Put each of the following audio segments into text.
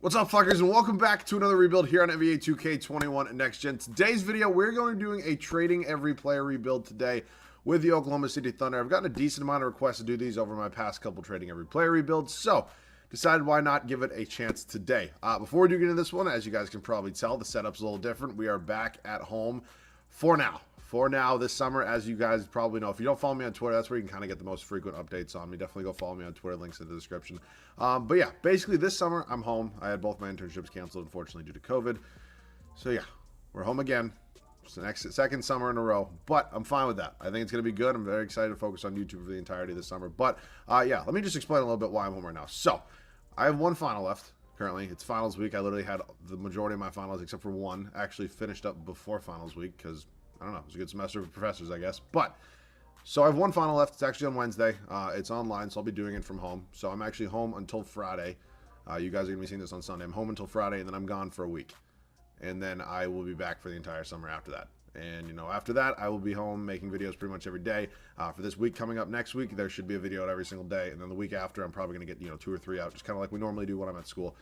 What's up, fuckers, and welcome back to another rebuild here on NBA 2K21 Next Gen. Today's video, we're going to be doing a trading every player rebuild today with the Oklahoma City Thunder. I've gotten a decent amount of requests to do these over my past couple trading every player rebuilds, so decided why not give it a chance today. Before we do get into this one, as you guys can probably tell, the setup's a little different. We are back at home for now. This summer, as you guys probably know. If you don't follow me on Twitter, that's where you can kind of get the most frequent updates on me. Definitely go follow me on Twitter. Links in the description. But yeah, basically this summer, I'm home. I had both my internships canceled, unfortunately, due to COVID. So yeah, we're home again. It's the second summer in a row, but I'm fine with that. I think it's going to be good. I'm very excited to focus on YouTube for the entirety of the summer. But yeah, let me just explain a little bit why I'm home right now. So I have one final left. Currently, it's finals week. I literally had the majority of my finals, except for one, actually finished up before finals week because I don't know. It was a good semester for professors, I guess. But, so I have one final left. It's actually on Wednesday. It's online, so I'll be doing it from home. So I'm actually home until Friday. You guys are going to be seeing this on Sunday. I'm home until Friday, and then I'm gone for a week. And then I will be back for the entire summer after that. And, you know, after that, I will be home making videos pretty much every day. For this week coming up next week, there should be a video out every single day. And then the week after, I'm probably going to get, 2 or 3 out, just kind of like we normally do when I'm at school.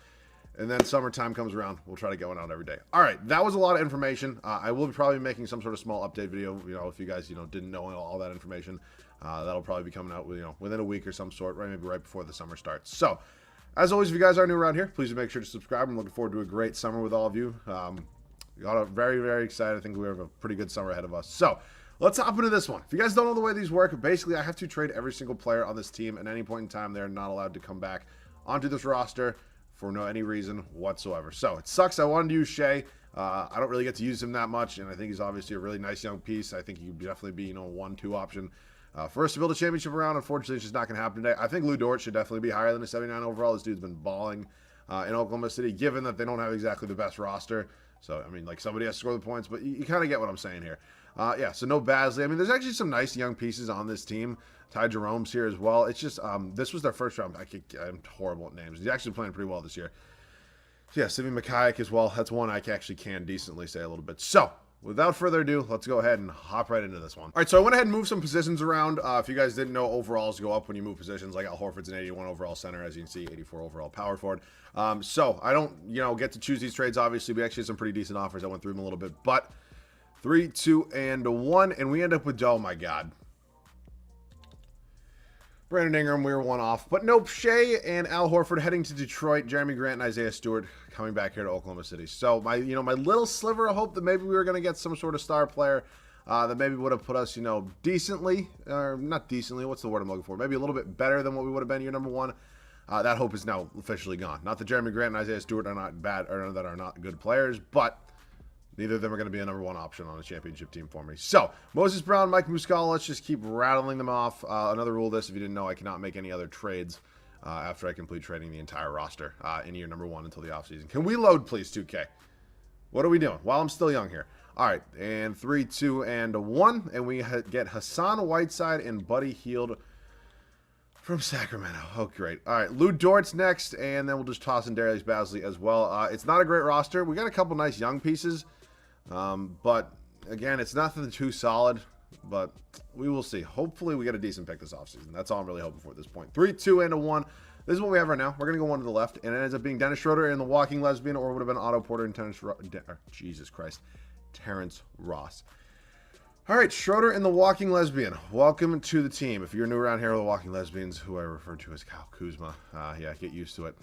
And then summertime comes around, we'll try to get one out every day. All right, that was a lot of information. I will be probably making some sort of small update video. If you guys, didn't know all that information, that'll probably be coming out, within a week or some sort, right? Maybe right before the summer starts. So, as always, if you guys are new around here, please make sure to subscribe. I'm looking forward to a great summer with all of you. Very, very excited. I think we have a pretty good summer ahead of us. So, let's hop into this one. If you guys don't know the way these work, basically, I have to trade every single player on this team. At any point in time, they're not allowed to come back onto this roster for any reason whatsoever. So it sucks. I wanted to use Shea. I don't really get to use him that much, and I think he's obviously a really nice young piece. I think he could definitely be, a 1-2 option for us to build a championship around. Unfortunately, it's just not going to happen today. I think Lou Dort should definitely be higher than a 79 overall. This dude's been balling in Oklahoma City, given that they don't have exactly the best roster. So, I mean, like, somebody has to score the points, but you kind of get what I'm saying here. Yeah, so no Basley. I mean, there's actually some nice young pieces on this team. Ty Jerome's here as well. It's just, this was their first round. I'm horrible at names. He's actually playing pretty well this year. So yeah, Simeon Mikhailiuk as well. That's one I actually can decently say a little bit. So, without further ado, let's go ahead and hop right into this one. All right, so I went ahead and moved some positions around. If you guys didn't know, overalls go up when you move positions. Like Al Horford's an 81 overall center, as you can see, 84 overall power forward. So I don't, get to choose these trades. Obviously, we actually had some pretty decent offers. I went through them a little bit, but 3, 2, and 1, and we end up with, oh my God, Brandon Ingram, we were one off. But nope, Shea and Al Horford heading to Detroit. Jeremy Grant and Isaiah Stewart coming back here to Oklahoma City. So my little sliver of hope that maybe we were going to get some sort of star player that maybe would have put us, decently, or not decently, what's the word I'm looking for? Maybe a little bit better than what we would have been year number one. That hope is now officially gone. Not that Jeremy Grant and Isaiah Stewart are not bad, or that are not good players, but neither of them are going to be a number one option on a championship team for me. So, Moses Brown, Mike Muscala, let's just keep rattling them off. Another rule of this, if you didn't know, I cannot make any other trades after I complete trading the entire roster in year number one until the offseason. Can we load, please, 2K? What are we doing? While I'm still young here. All right, and 3, 2, and 1, and we get Hassan Whiteside and Buddy Hield from Sacramento. Oh, great. All right, Lou Dort's next, and then we'll just toss in Darius Basley as well. It's not a great roster. We got a couple nice young pieces. But again, it's nothing too solid, but we will see. Hopefully we get a decent pick this offseason. That's all I'm really hoping for at this point. 3, 2, and 1. This is what we have right now. We're going to go one to the left, and it ends up being Dennis Schroeder and the Walking Lesbian, or it would have been Otto Porter and Terrence Ross. All right, Schroeder and the Walking Lesbian. Welcome to the team. If you're new around here, the Walking Lesbians, who I refer to as Kyle Kuzma. Yeah, get used to it.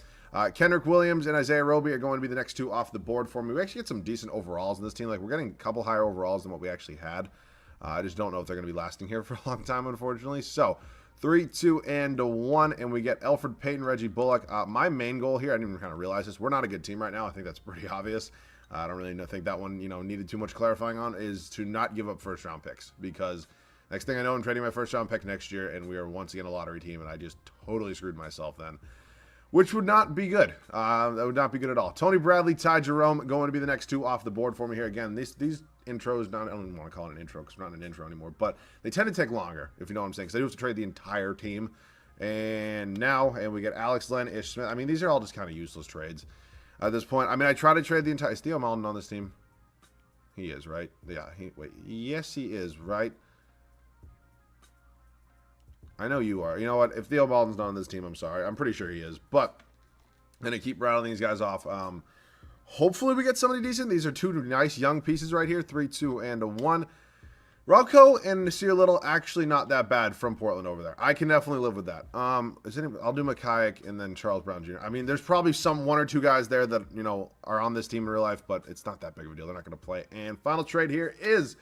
Kendrick Williams and Isaiah Roby are going to be the next two off the board for me. We actually get some decent overalls in this team. Like, we're getting a couple higher overalls than what we actually had. I just don't know if they're going to be lasting here for a long time, unfortunately. So, 3, 2, and 1, and we get Elfrid Payton, Reggie Bullock. My main goal here, I didn't even kind of realize this. We're not a good team right now. I think that's pretty obvious. I don't really think that one, needed too much clarifying on, is to not give up first-round picks, because next thing I know, I'm trading my first-round pick next year, and we are once again a lottery team, and I just totally screwed myself then, which would not be good. That would not be good at all. Tony Bradley, Ty Jerome going to be the next two off the board for me here. Again, these intros, I don't even want to call it an intro because we're not an intro anymore, but they tend to take longer, if you know what I'm saying, because I do have to trade the entire team. And we get Alex Len, Ish Smith. I mean, these are all just kind of useless trades at this point. I mean, I try to trade the entire... Is Theo Malden on this team? He is, right? Yeah, yes, he is, right? I know you are. You know what? If Theo Malden's not on this team, I'm sorry. I'm pretty sure he is. But Gonna keep rattling these guys off. Hopefully we get somebody decent. These are two nice young pieces right here. 3, 2, and a 1. Rocco and Nasir Little, actually not that bad from Portland over there. I can definitely live with that. I'll do McKayak and then Charles Brown Jr. I mean, there's probably one or two guys there that, you know, are on this team in real life, but it's not that big of a deal. They're not going to play. And final trade here is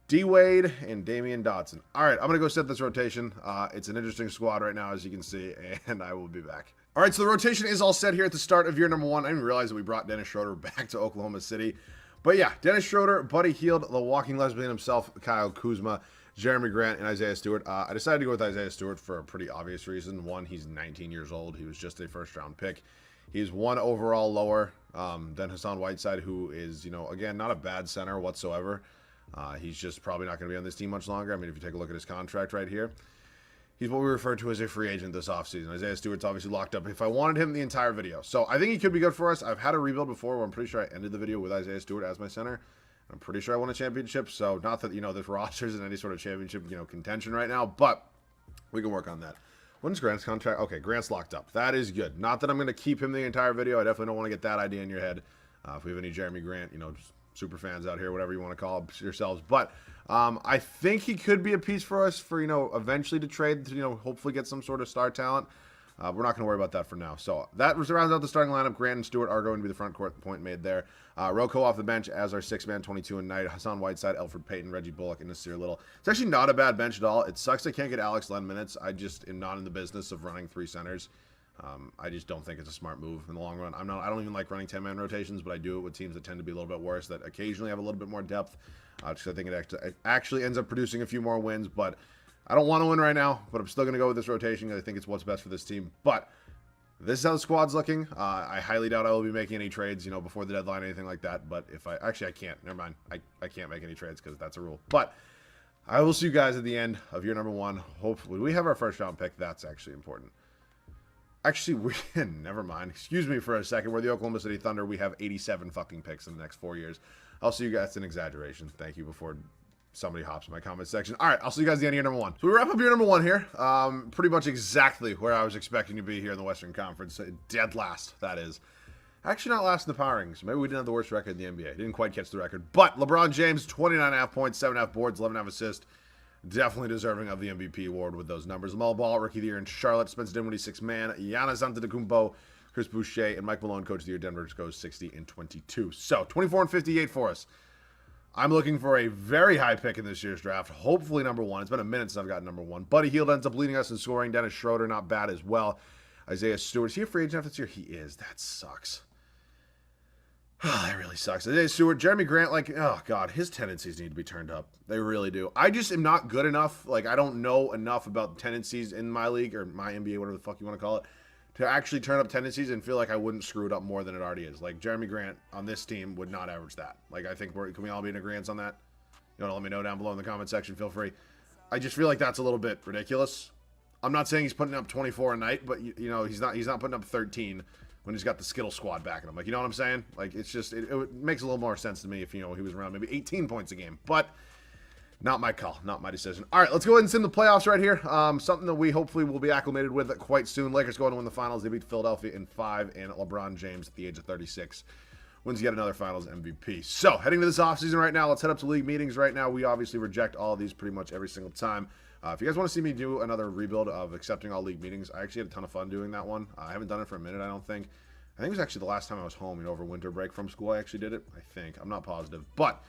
D-Wade and Damian Dotson. All right, I'm going to go set this rotation. It's an interesting squad right now, as you can see, and I will be back. All right, so the rotation is all set here at the start of year number 1. I didn't realize that we brought Dennis Schroeder back to Oklahoma City. But yeah, Dennis Schroeder, Buddy Hield, the walking lesbian himself, Kyle Kuzma, Jeremy Grant, and Isaiah Stewart. I decided to go with Isaiah Stewart for a pretty obvious reason. One, he's 19 years old. He was just a first-round pick. He's 1 overall lower than Hassan Whiteside, who is, you know, again, not a bad center whatsoever. He's just probably not going to be on this team much longer. I mean, if you take a look at his contract right here, he's what we refer to as a free agent this offseason. Isaiah Stewart's obviously locked up if I wanted him the entire video. So I think he could be good for us. I've had a rebuild before where I'm pretty sure I ended the video with Isaiah Stewart as my center. I'm pretty sure I won a championship. So not that, you know, this roster is in any sort of championship, you know, contention right now, but we can work on that. When's Grant's contract? Okay, Grant's locked up. That is good. Not that I'm going to keep him the entire video. I definitely don't want to get that idea in your head. If we have any Jeremy Grant, you know, super fans out here, whatever you want to call yourselves. But I think he could be a piece for us for, you know, eventually to trade, to, you know, hopefully get some sort of star talent. We're not going to worry about that for now. So that rounds out the starting lineup. Grant and Stewart are going to be the front court point made there. Rocco off the bench as our 6-man, 22 and Knight. Hassan Whiteside, Elfrid Payton, Reggie Bullock, and Nasir Little. It's actually not a bad bench at all. It sucks I can't get Alex Len minutes. I just am not in the business of running 3 centers. I just don't think it's a smart move in the long run. I don't even like running 10-man rotations, but I do it with teams that tend to be a little bit worse, that occasionally have a little bit more depth. Because I think it actually ends up producing a few more wins. But I don't want to win right now, but I'm still going to go with this rotation because I think it's what's best for this team. But this is how the squad's looking. I highly doubt I will be making any trades, you know, before the deadline or anything like that. But if I can't. Never mind. I can't make any trades because that's a rule. But I will see you guys at the end of year number 1. Hopefully, we have our first round pick. That's actually important. Actually, never mind. Excuse me for a second. We're the Oklahoma City Thunder. We have 87 fucking picks in the next 4 years. I'll see you guys. It's an exaggeration. Thank you before somebody hops in my comment section. All right, I'll see you guys at the end of year number 1. So we wrap up year number 1 here. Pretty much exactly where I was expecting to be here in the Western Conference. Dead last, that is. Actually not last in the power rankings. Maybe we didn't have the worst record in the NBA. Didn't quite catch the record. But LeBron James, 29.5 points, 7.5 boards, 11.5 assists. Definitely deserving of the MVP award with those numbers. LaMelo Ball, Rookie of the Year in Charlotte. Spencer Dinwiddie, 6-man. Giannis Antetokounmpo, Chris Boucher, and Mike Malone, Coach of the Year. Denver goes 60 and 22. So 24 and 58 for us. I'm looking for a very high pick in this year's draft. Hopefully number 1. It's been a minute since I've gotten number 1. Buddy Hield ends up leading us in scoring. Dennis Schroeder, not bad as well. Isaiah Stewart. Is he a free agent after this year? He is. That sucks. That really sucks. Isaiah Stewart, Jeremy Grant, like, oh, God, his tendencies need to be turned up. They really do. I just am not good enough. Like, I don't know enough about tendencies in my league or my NBA, whatever the fuck you want to call it, to actually turn up tendencies and feel like I wouldn't screw it up more than it already is. Like, Jeremy Grant on this team would not average that. Like, I think can we all be in agreement on that? You want to let me know down below in the comment section? Feel free. I just feel like that's a little bit ridiculous. I'm not saying he's putting up 24 a night, but, you know, he's not putting up 13 when he's got the Skittle squad backing him. Like, you know what I'm saying? Like, it's just, it makes a little more sense to me if, you know, he was around maybe 18 points a game. But not my call, not my decision. All right, let's go ahead and sim the playoffs right here. Something that we hopefully will be acclimated with quite soon. Lakers going to win the finals. They beat Philadelphia in 5, and LeBron James at the age of 36 wins yet another finals MVP. So, heading to this offseason right now, let's head up to league meetings right now. We obviously reject all of these pretty much every single time. If you guys want to see me do another rebuild of accepting all league meetings, I actually had a ton of fun doing that one. I haven't done it for a minute, I don't think. I think it was actually the last time I was home, you know, over winter break from school I actually did it. I think. I'm not positive. But,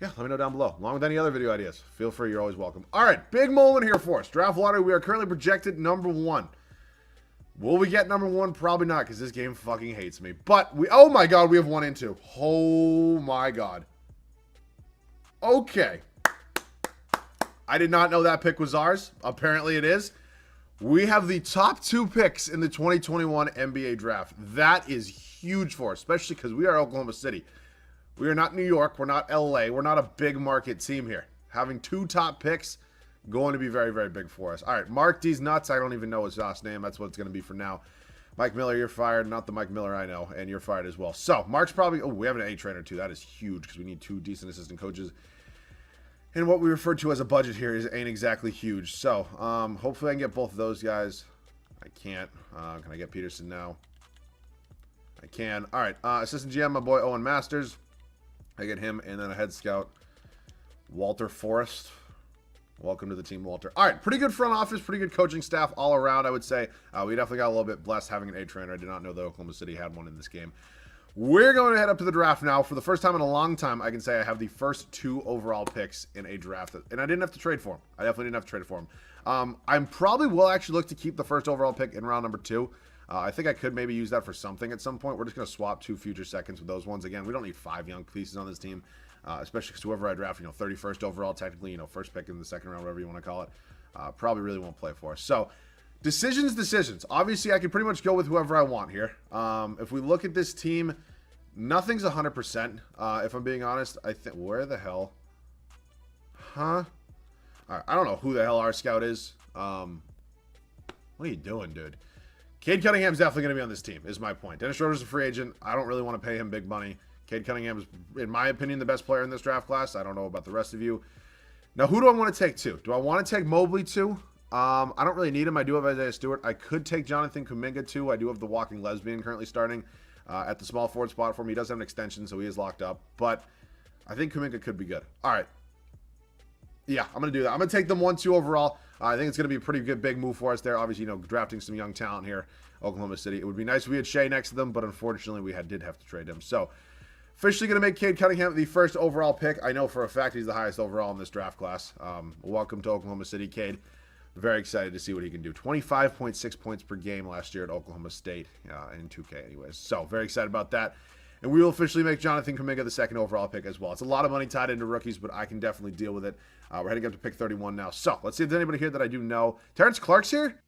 yeah, let me know down below. Along with any other video ideas. Feel free. You're always welcome. All right, big moment here for us. Draft lottery, we are currently projected number 1. Will we get number 1? Probably not, because this game fucking hates me. But, oh my God, we have 1 and 2. Oh my God. Okay. I did not know that pick was ours. Apparently it is. We have the top 2 picks in the 2021 NBA draft. That is huge for us, especially because we are Oklahoma City. We are not New York. We're not LA. We're not a big market team here. Having 2 top picks, going to be very, very big for us. All right, Mark D's nuts. I don't even know his last name. That's what it's going to be for now. Mike Miller, you're fired. Not the Mike Miller I know, and you're fired as well. So, Mark's probably... Oh, we have an A trainer, too. That is huge because we need 2 decent assistant coaches. And what we refer to as a budget here ain't exactly huge. So, hopefully I can get both of those guys. I can't. Can I get Peterson now? I can. All right. Assistant GM, my boy Owen Masters. I get him, and then a head scout, Walter Forrest. Welcome to the team, Walter. All right, pretty good front office, pretty good coaching staff all around, I would say. We definitely got a little bit blessed having an A trainer. I did not know that Oklahoma City had one in this game. We're going to head up to the draft now. For the first time in a long time, I can say I have the first 2 overall picks in a draft, and I didn't have to trade for them. I definitely didn't have to trade for them. I probably will actually look to keep the first overall pick in round number 2. I think I could maybe use that for something at some point. We're just going to swap 2 future seconds with those ones. Again, we don't need 5 young pieces on this team. Especially because whoever I draft, 31st overall, technically, first pick in the second round, whatever you want to call it, probably really won't play for us. So, decisions. Obviously, I can pretty much go with whoever I want here. If we look at this team, nothing's 100%. If I'm being honest, I think, where the hell? Huh? All right, I don't know who the hell our scout is. What are you doing, dude? Cade Cunningham's definitely going to be on this team, is my point. Dennis Schroeder's a free agent. I don't really want to pay him big money. Cade Cunningham is, in my opinion, the best player in this draft class. I don't know about the rest of you. Now, who do I want to take 2? Do I want to take Mobley 2? I don't really need him. I do have Isaiah Stewart. I could take Jonathan Kuminga 2. I do have the walking lesbian currently starting at the small forward spot for me. He does have an extension, so he is locked up. But I think Kuminga could be good. All right. Yeah, I'm going to do that. I'm going to take them 1-2 overall. I think it's going to be a pretty good big move for us there. Obviously, drafting some young talent here, Oklahoma City. It would be nice if we had Shea next to them, but unfortunately, we did have to trade him. So, officially going to make Cade Cunningham the first overall pick. I know for a fact he's the highest overall in this draft class. Welcome to Oklahoma City, Cade. Very excited to see what he can do. 25.6 points per game last year at Oklahoma State in 2K anyways. So, very excited about that. And we will officially make Jonathan Kuminga the second overall pick as well. It's a lot of money tied into rookies, but I can definitely deal with it. We're heading up to pick 31 now. So, let's see if there's anybody here that I do know. Terrence Clark's here?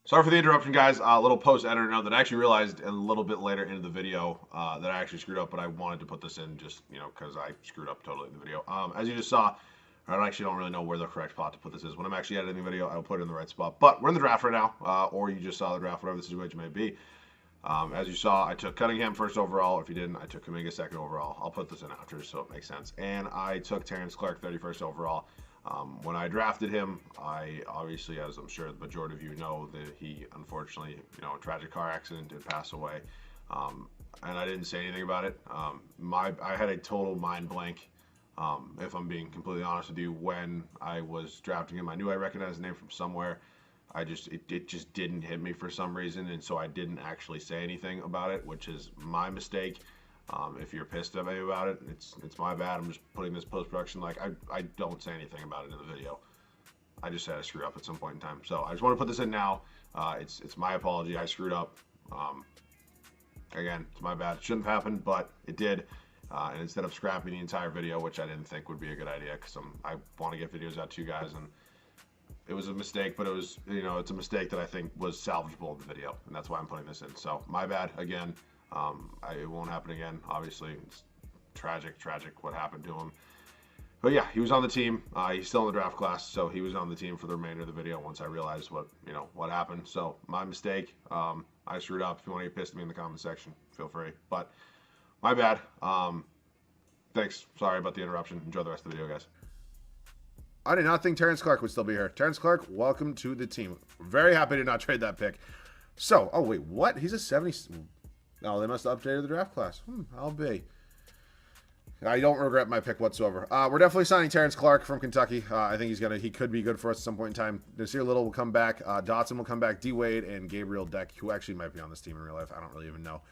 Sorry for the interruption, guys. A little post-editor note that I actually realized a little bit later into the video that I actually screwed up, but I wanted to put this in just, because I screwed up totally in the video. As you just saw, I actually don't really know where the correct spot to put this is. When I'm actually editing the video, I'll put it in the right spot. But we're in the draft right now, or you just saw the draft, whatever the situation may be. As you saw, I took Cunningham first overall. If you didn't, I took Kuminga second overall. I'll put this in after so it makes sense. And I took Terrence Clark 31st overall. When I drafted him, I obviously, as I'm sure the majority of you know, that he unfortunately, a tragic car accident, did pass away. And I didn't say anything about it. I had a total mind blank, if I'm being completely honest with you, when I was drafting him. I knew I recognized the name from somewhere. It just didn't hit me for some reason, and so I didn't actually say anything about it, which is my mistake. If you're pissed at me about it, it's my bad. I'm just putting this post-production, I don't say anything about it in the video. I just had to screw up at some point in time. So I just want to put this in now. It's my apology. I screwed up. Again, it's my bad. It shouldn't have happened, but it did. And instead of scrapping the entire video, which I didn't think would be a good idea, because I want to get videos out to you guys, and it was a mistake, but it was, it's a mistake that I think was salvageable in the video, and that's why I'm putting this in. So my bad again. It won't happen again. Obviously, it's tragic what happened to him. But yeah, he was on the team. He's still in the draft class, so he was on the team for the remainder of the video once I realized what happened. So my mistake. I screwed up. If you want to get pissed at me in the comment section, feel free. But my bad. Thanks. Sorry about the interruption. Enjoy the rest of the video, guys. I did not think Terrence Clark would still be here. Terrence Clark, welcome to the team. Very happy to not trade that pick. So, oh wait, what? He's a 70. Oh, they must have updated the draft class. I'll be. I don't regret my pick whatsoever. We're definitely signing Terrence Clark from Kentucky. I think he could be good for us at some point in time. Nasir Little will come back. Dotson will come back. D Wade and Gabriel Deck, who actually might be on this team in real life. I don't really even know.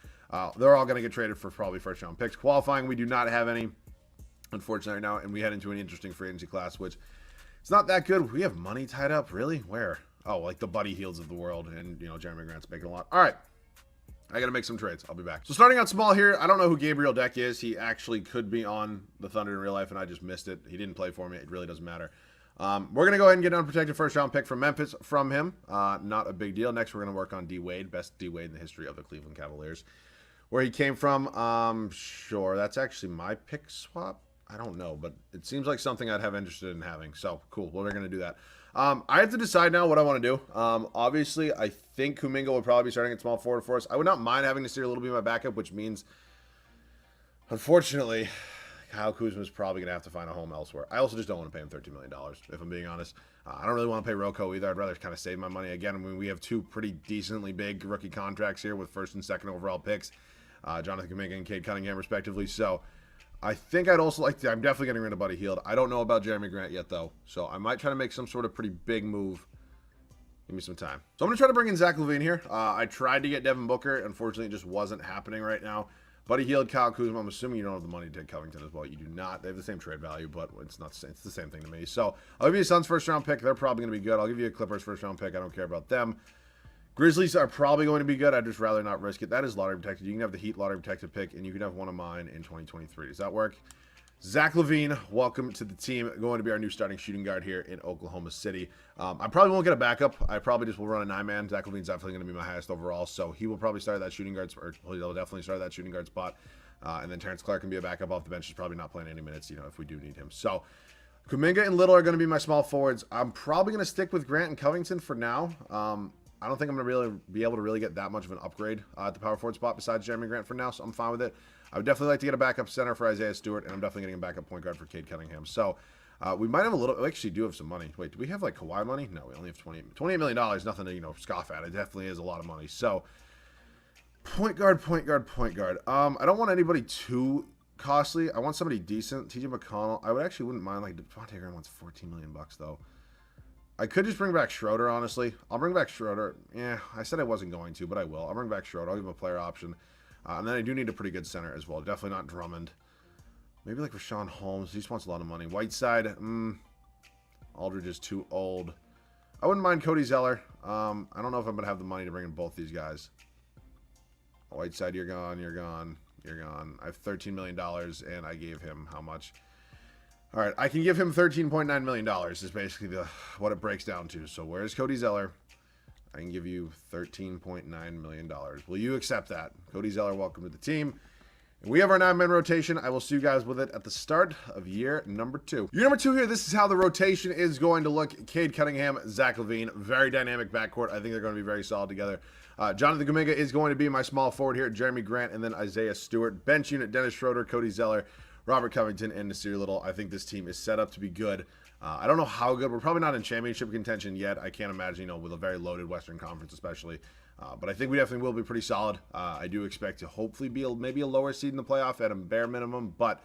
They're all going to get traded for probably first round picks. Qualifying, we do not have any, unfortunately, right now, and we head into an interesting free agency class, which it's not that good. We have money tied up, really? Where? Oh, like the Buddy Hields of the world, and Jeremy Grant's making a lot. All right. I got to make some trades. I'll be back. So starting out small here, I don't know who Gabriel Deck is. He actually could be on the Thunder in real life, and I just missed it. He didn't play for me. It really doesn't matter. We're going to go ahead and get an unprotected first-round pick from Memphis from him. Not a big deal. Next, we're going to work on D Wade, best D Wade in the history of the Cleveland Cavaliers. Where he came from, sure. That's actually my pick swap. I don't know, but it seems like something I'd have interested in having. So, cool. Well, we're going to do that. I have to decide now what I want to do. Obviously, I think Kuminga will probably be starting at small forward for us. I would not mind having Nasir Little be my backup, which means, unfortunately, Kyle Kuzma is probably going to have to find a home elsewhere. I also just don't want to pay him $13 million, if I'm being honest. I don't really want to pay Rocco either. I'd rather kind of save my money. Again, I mean, we have two pretty decently big rookie contracts here with first and second overall picks. Jonathan Kuminga and Cade Cunningham, respectively. So I think I'd also like to... I'm definitely getting rid of Buddy Hield. I don't know about Jeremy Grant yet, though. So I might try to make some sort of pretty big move. Give me some time. So I'm going to try to bring in Zach LaVine here. I tried to get Devin Booker. Unfortunately, it just wasn't happening right now. Buddy Hield, Kyle Kuzma. I'm assuming you don't have the money to take Covington as well. You do not. They have the same trade value, but it's not. It's the same thing to me. So I'll give you a Suns first-round pick. They're probably going to be good. I'll give you a Clippers first-round pick. I don't care about them. Grizzlies are probably going to be good. I'd just rather not risk it. That is lottery protected. You can have the Heat lottery protected pick, and you can have one of mine in 2023. Does that work? Zach LaVine, welcome to the team. Going to be our new starting shooting guard here in Oklahoma City. I probably won't get a backup. I probably just will run a 9-man. Zach LaVine's definitely going to be my highest overall, so he will probably start that shooting guard, or he'll definitely start that shooting guard spot. And then Terrence Clark can be a backup off the bench. He's probably not playing any minutes, if we do need him. So Kuminga and Little are going to be my small forwards. I'm probably going to stick with Grant and Covington for now. I don't think I'm going to really be able to really get that much of an upgrade at the power forward spot besides Jeremy Grant for now, so I'm fine with it. I would definitely like to get a backup center for Isaiah Stewart, and I'm definitely getting a backup point guard for Cade Cunningham. So we might have a little... We actually do have some money. Wait, do we have, like, Kawhi money? No, we only have $28 million. Nothing to, scoff at. It definitely is a lot of money. So point guard. I don't want anybody too costly. I want somebody decent. TJ McConnell. I wouldn't mind, like, Devontae Graham wants $14 million bucks, though. I could just bring back Schroeder, honestly. I'll bring back Schroeder. Yeah, I said I wasn't going to, but I will. I'll bring back Schroeder. I'll give him a player option. And then I do need a pretty good center as well. Definitely not Drummond. Maybe like Rashawn Holmes. He just wants a lot of money. Whiteside. Aldridge is too old. I wouldn't mind Cody Zeller. I don't know if I'm going to have the money to bring in both these guys. Whiteside, you're gone. I have $13 million, and I gave him how much? All right, I can give him $13.9 million is basically what it breaks down to. So where's Cody Zeller? I can give you $13.9 million. Will you accept that? Cody Zeller, welcome to the team. And we have our 9-man rotation. I will see you guys with it at the start of year number 2. Year number 2 here, this is how the rotation is going to look. Cade Cunningham, Zach LaVine, very dynamic backcourt. I think they're going to be very solid together. Jonathan Kuminga is going to be my small forward here. Jeremy Grant, and then Isaiah Stewart. Bench unit, Dennis Schroeder, Cody Zeller, Robert Covington, and Nasir Little. I think this team is set up to be good. I don't know how good. We're probably not in championship contention yet. I can't imagine, with a very loaded Western Conference especially. But I think we definitely will be pretty solid. I do expect to hopefully be maybe a lower seed in the playoff at a bare minimum, but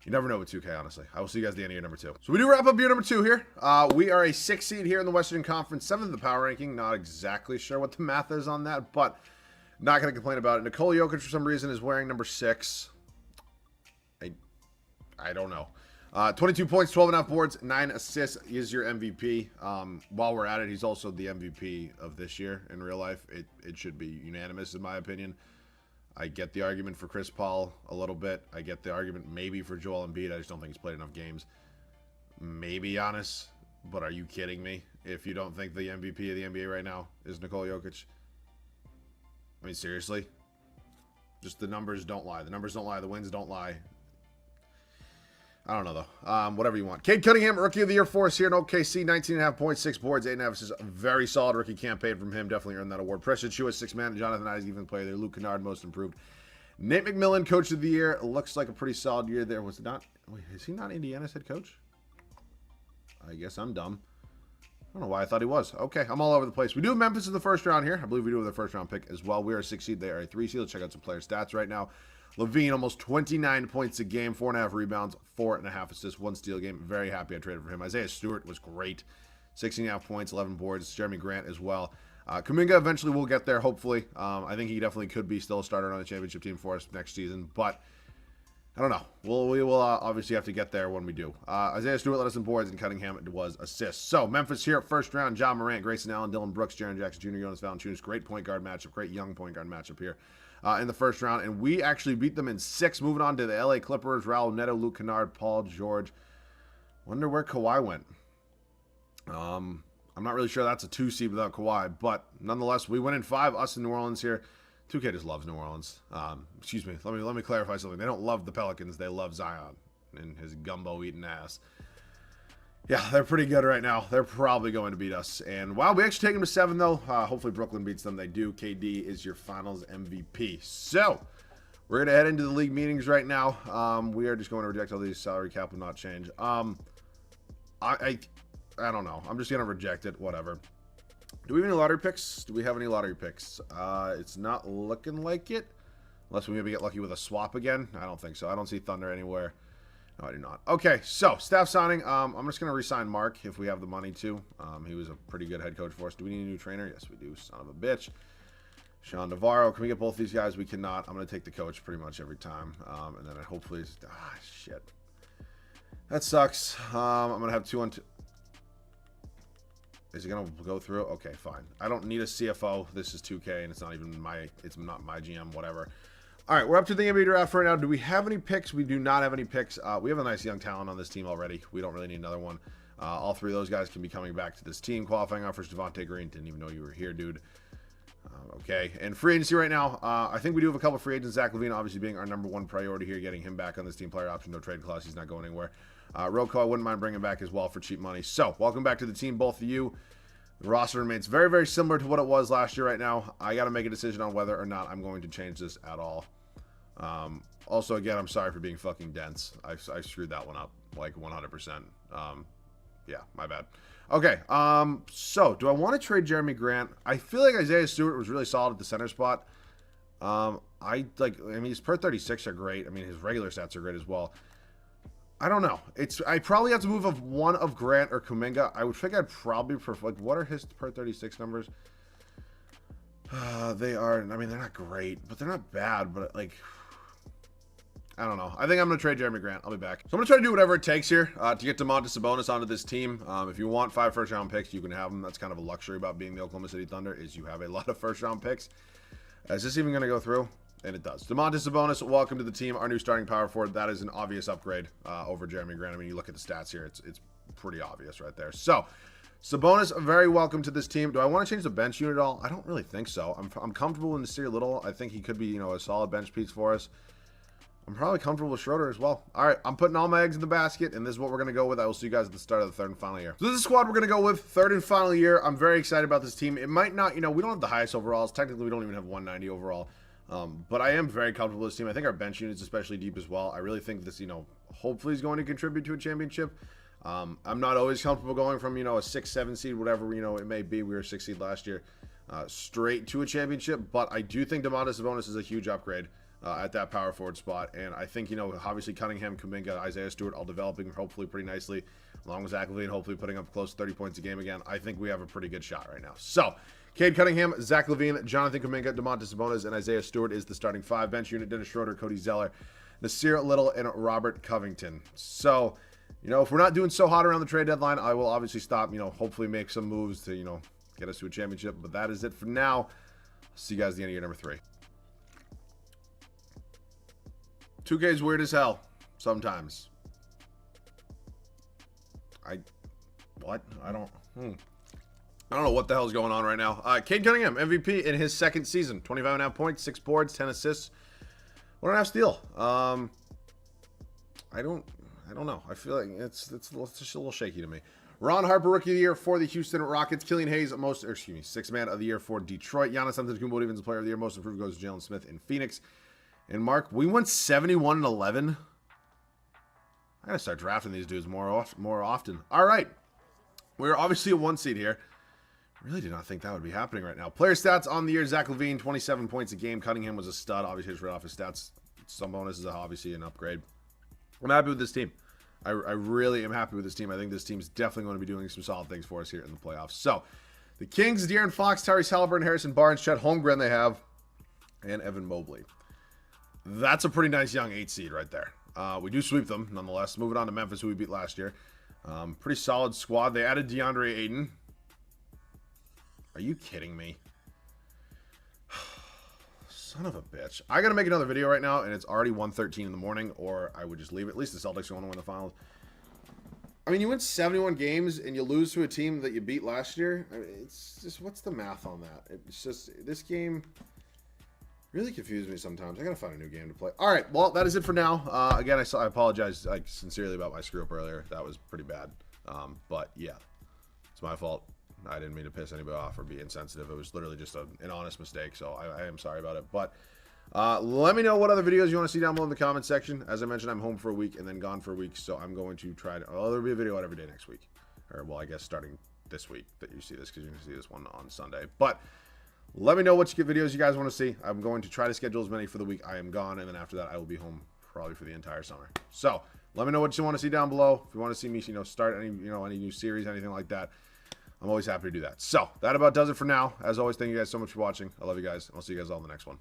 you never know with 2K, honestly. I will see you guys at the end of year number 2. So we do wrap up year number 2 here. We are a 6th seed here in the Western Conference, 7th in the power ranking. Not exactly sure what the math is on that, but not going to complain about it. Nikola Jokic, for some reason, is wearing number 6. I don't know. 22 points, 12.5 boards, 9 assists. He is your MVP. While we're at it, he's also the MVP of this year in real life. It should be unanimous, in my opinion. I get the argument for Chris Paul a little bit. I get the argument maybe for Joel Embiid. I just don't think he's played enough games. Maybe Giannis, but are you kidding me? If you don't think the MVP of the NBA right now is Nikola Jokic? I mean, seriously? Just the numbers don't lie. The numbers don't lie. The wins don't lie. I don't know, though. Whatever you want. Cade Cunningham, Rookie of the Year for us here in OKC. 19.5 points, 6 boards, 8.5 assists. A very solid rookie campaign from him. Definitely earned that award. Preston Chua, 6-man. Jonathan Isaac, even player there. Luke Kennard, most improved. Nate McMillan, Coach of the Year. Looks like a pretty solid year there. Was it not? Wait, is he not Indiana's head coach? I guess I'm dumb. I don't know why I thought he was. Okay, I'm all over the place. We do have Memphis in the first round here. I believe we do have the first round pick as well. We are a 6 seed. They are a 3 seed. Let's check out some player stats right now. LaVine, almost 29 points a game, 4.5 rebounds, 4.5 assists, 1 steal game. Very happy I traded for him. Isaiah Stewart was great. 16.5 points, 11 boards. Jeremy Grant as well. Kuminga eventually will get there, hopefully. I think he definitely could be still a starter on the championship team for us next season, but I don't know. We will obviously have to get there when we do. Isaiah Stewart led us in boards, and Cunningham was assists. So, Memphis here at first round. John Morant, Grayson Allen, Dylan Brooks, Jaren Jackson Jr., Jonas Valanciunas. Great point guard matchup. Great young point guard matchup here in the first round. And we actually beat them in 6. Moving on to the LA Clippers. Raul Neto, Luke Kennard, Paul George. Wonder where Kawhi went. I'm not really sure that's a 2 seed without Kawhi. But, nonetheless, we win in 5. Us in New Orleans here. 2K just loves New Orleans. Excuse me. Let me clarify something. They don't love the Pelicans. They love Zion and his gumbo-eating ass. Yeah, they're pretty good right now. They're probably going to beat us. And wow, we actually take them to 7, though. Hopefully Brooklyn beats them. They do. KD is your finals MVP. So, we're going to head into the league meetings right now. We are just going to reject all these. Salary cap will not change. I I don't know. I'm just going to reject it. Whatever. Do we have any lottery picks? Do we have any lottery picks? It's not looking like it. Unless we maybe get lucky with a swap again. I don't think so. I don't see Thunder anywhere. No, I do not. Okay, so staff signing. I'm just going to re-sign Mark if we have the money to. He was a pretty good head coach for us. Do we need a new trainer? Yes, we do. Son of a bitch. Sean Navarro. Can we get both these guys? We cannot. I'm going to take the coach pretty much every time. And then hopefully... shit. That sucks. I'm going to have 2 on 2. Is it going to go through? Okay, fine. I don't need a CFO. This is 2K, and it's not my GM, whatever. All right, we're up to the NBA draft right now. Do we have any picks? We do not have any picks. We have a nice young talent on this team already. We don't really need another one. All 3 of those guys can be coming back to this team. Qualifying offers, Devontae Green. Didn't even know you were here, dude. Okay, and free agency right now. I think we do have a couple free agents. Zach LaVine obviously being our #1 priority here, getting him back on this team. Player option, no trade clause. He's not going anywhere. Rocco, I wouldn't mind bringing back as well for cheap money. So, welcome back to the team, both of you. The roster remains very, very similar to what it was last year right now. I got to make a decision on whether or not I'm going to change this at all. Also, again, I'm sorry for being fucking dense. I screwed that one up, like 100%. Yeah, my bad. Okay, so do I want to trade Jeremy Grant? I feel like Isaiah Stewart was really solid at the center spot. I mean, his per 36 are great. I mean, his regular stats are great as well. I don't know. I probably have to move of one of Grant or Kuminga. I would think I'd probably prefer, like, what are his per 36 numbers? They are, I mean, they're not great, but they're not bad, but, like, I don't know. I think I'm going to trade Jeremy Grant. I'll be back. So I'm going to try to do whatever it takes here to get Domantas Sabonis onto this team. If you want 5 first-round picks, you can have them. That's kind of a luxury about being the Oklahoma City Thunder, is you have a lot of first-round picks. Is this even going to go through? And it does. Domantas Sabonis, welcome to the team. Our new starting power forward. That is an obvious upgrade over Jeremy Grant. I mean, you look at the stats here. It's pretty obvious right there. So, Sabonis, very welcome to this team. Do I want to change the bench unit at all? I don't really think so. I'm comfortable with Nasir Little. I think he could be, you know, a solid bench piece for us. I'm probably comfortable with Schroeder as well. All right, I'm putting all my eggs in the basket, and this is what we're going to go with. I will see you guys at the start of the third and final year. So this is the squad we're going to go with, third and final year. I'm very excited about this team. It might not, you know, we don't have the highest overalls. Technically, we don't even have 190 overall. But I am very comfortable with this team. I think our bench unit's especially deep as well. I really think this, you know, hopefully is going to contribute to a championship. I'm not always comfortable going from, you know, a 6-7 seed, whatever, you know, it may be. We were a 6 seed last year, straight to a championship. But I do think Domantas Sabonis is a huge upgrade at that power forward spot. And I think, you know, obviously Cunningham, Kuminga, Isaiah Stewart all developing hopefully pretty nicely, along with Zach LaVine, hopefully putting up close to 30 points a game again. I think we have a pretty good shot right now. So, Cade Cunningham, Zach LaVine, Jonathan Kuminga, Domantas Sabonis, and Isaiah Stewart is the starting 5. Bench unit, Dennis Schroeder, Cody Zeller, Nasir Little, and Robert Covington. So, you know, if we're not doing so hot around the trade deadline, I will obviously stop, you know, hopefully make some moves to, you know, get us to a championship. But that is it for now. See you guys at the end of year number 3. 2K is weird as hell sometimes. I don't know what the hell is going on right now. Cade Cunningham, MVP in his second season. 25.5 points, 6 boards, 10 assists, 1.5 steal. I don't know. I feel like it's just a little shaky to me. Ron Harper, Rookie of the Year for the Houston Rockets. Killian Hayes, Sixth Man of the Year for Detroit. Giannis Antetokounmpo, Defensive Player of the Year. Most Improved goes to Jalen Smith in Phoenix. And Mark, we went 71-11. I gotta start drafting these dudes more often. All right, we're obviously a 1 seed here. Really did not think that would be happening right now. Player stats on the year: Zach LaVine, 27 points a game. Cunningham was a stud. Obviously, just read off his stats. Some bonuses are obviously an upgrade. I'm happy with this team. I really am happy with this team. I think this team's definitely going to be doing some solid things for us here in the playoffs. So, the Kings, De'Aaron Fox, Tyrese Halliburton, Harrison Barnes, Chet Holmgren they have, and Evan Mobley. That's a pretty nice young 8 seed right there. We do sweep them, nonetheless. Moving on to Memphis, who we beat last year. Pretty solid squad. They added DeAndre Ayton. Are you kidding me? Son of a bitch. I got to make another video right now, and it's already 1:13 in the morning, or I would just leave it. At least the Celtics are going to win the finals. I mean, you win 71 games, and you lose to a team that you beat last year. I mean, it's just, what's the math on that? It's just, this game really confuses me sometimes. I got to find a new game to play. All right, well, that is it for now. Again, I apologize sincerely about my screw-up earlier. That was pretty bad. But, yeah, it's my fault. I didn't mean to piss anybody off or be insensitive. It was literally just an honest mistake, so I am sorry about it. But let me know what other videos you want to see down below in the comment section. As I mentioned, I'm home for a week and then gone for a week, so I'm going to try to... Oh, there'll be a video out every day next week. Or, well, I guess starting this week that you see this, because you can see this one on Sunday. But let me know what videos you guys want to see. I'm going to try to schedule as many for the week I am gone, and then after that I will be home probably for the entire summer. So let me know what you want to see down below. If you want to see me, start any new series, anything like that, I'm always happy to do that. So that about does it for now. As always, thank you guys so much for watching. I love you guys, and I'll see you guys all in the next one.